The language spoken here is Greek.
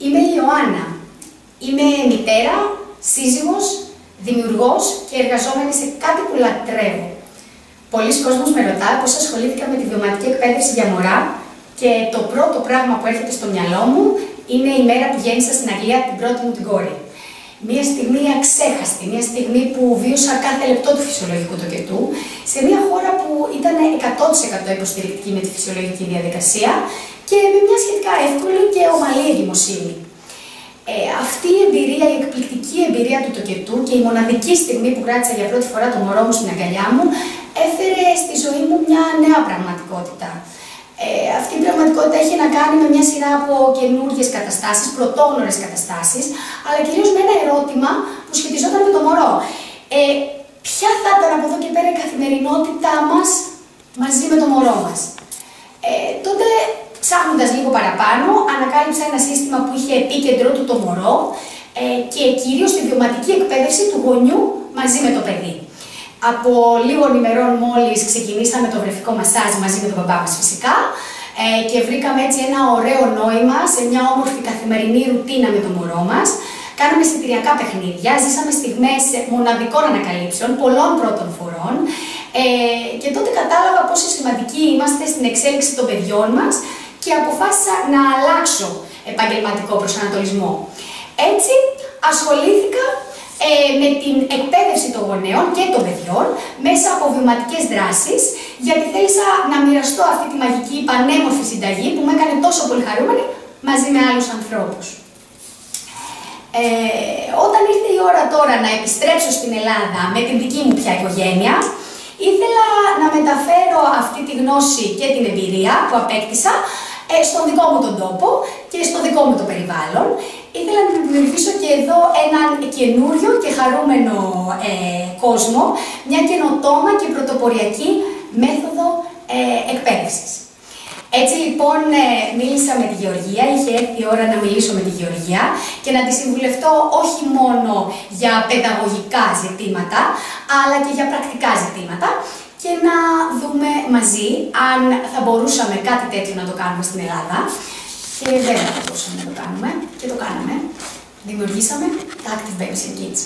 Είμαι η Ιωάννα. Είμαι μητέρα, σύζυγος, δημιουργός και εργαζόμενη σε κάτι που λατρεύω. Πολλοί κόσμος με ρωτά πώς ασχολήθηκα με τη βιωματική εκπαίδευση για μωρά και το πρώτο πράγμα που έρχεται στο μυαλό μου είναι η μέρα που γέννησα στην Αγγλία την πρώτη μου την κόρη. Μια στιγμή αξέχαστη, μια στιγμή που βίωσα κάθε λεπτό του φυσιολογικού τοκετού, σε μια χώρα που ήταν 100% υποστηρικτική με τη φυσιολογική διαδικασία και με μια σχετικά εύκολη και ομαλή εγκυμοσύνη. Αυτή η εμπειρία, η εκπληκτική εμπειρία του τοκετού και η μοναδική στιγμή που κράτησα για πρώτη φορά το μωρό μου στην αγκαλιά μου, έφερε στη ζωή μου μια νέα πραγματικότητα. Αυτή η πραγματικότητα έχει να κάνει με μια σειρά από καινούργιες καταστάσεις, πρωτόγνωρες καταστάσεις, αλλά κυρίως με ένα ερώτημα που σχετιζόταν με το μωρό. Ποια θα ήταν από εδώ και πέρα η καθημερινότητά μας μαζί με το μωρό μας. Τότε, ψάχνοντας λίγο παραπάνω, ανακάλυψα ένα σύστημα που είχε επίκεντρο του το μωρό και κυρίως τη βιωματική εκπαίδευση του γονιού μαζί με το παιδί. Από λίγων ημερών μόλις ξεκινήσαμε το βρεφικό μασάζ μαζί με τον μπαμπά μας φυσικά και βρήκαμε έτσι ένα ωραίο νόημα σε μια όμορφη καθημερινή ρουτίνα με το μωρό μας. Κάναμε εισιτηριακά παιχνίδια, ζήσαμε στιγμές μοναδικών ανακαλύψεων, πολλών πρώτων φορών και τότε κατάλαβα πόσο σημαντικοί είμαστε στην εξέλιξη των παιδιών μας και αποφάσισα να αλλάξω επαγγελματικό προσανατολισμό. Έτσι ασχολήθηκα με την εκπαίδευση των γονέων και των παιδιών μέσα από βιωματικές δράσεις, γιατί θέλησα να μοιραστώ αυτή τη μαγική πανέμορφη συνταγή που με έκανε τόσο πολύ χαρούμενη μαζί με άλλους ανθρώπους. Όταν ήρθε η ώρα τώρα να επιστρέψω στην Ελλάδα με την δική μου πια οικογένεια, ήθελα να μεταφέρω αυτή τη γνώση και την εμπειρία που απέκτησα στον δικό μου τον τόπο και στο δικό μου το περιβάλλον. Ήθελα να δημιουργήσω και εδώ έναν καινούριο και χαρούμενο κόσμο, μια καινοτόμα και πρωτοποριακή μέθοδο εκπαίδευσης. Έτσι λοιπόν μίλησα με τη Γεωργία, είχε έρθει η ώρα να μιλήσω με τη Γεωργία και να τη συμβουλευτώ όχι μόνο για παιδαγωγικά ζητήματα, αλλά και για πρακτικά ζητήματα και να δούμε μαζί αν θα μπορούσαμε κάτι τέτοιο να το κάνουμε στην Ελλάδα. Και βέβαια θα μπορούσαμε να το κάνουμε και το κάναμε. Δημιουργήσαμε τα Active Babys and Kids.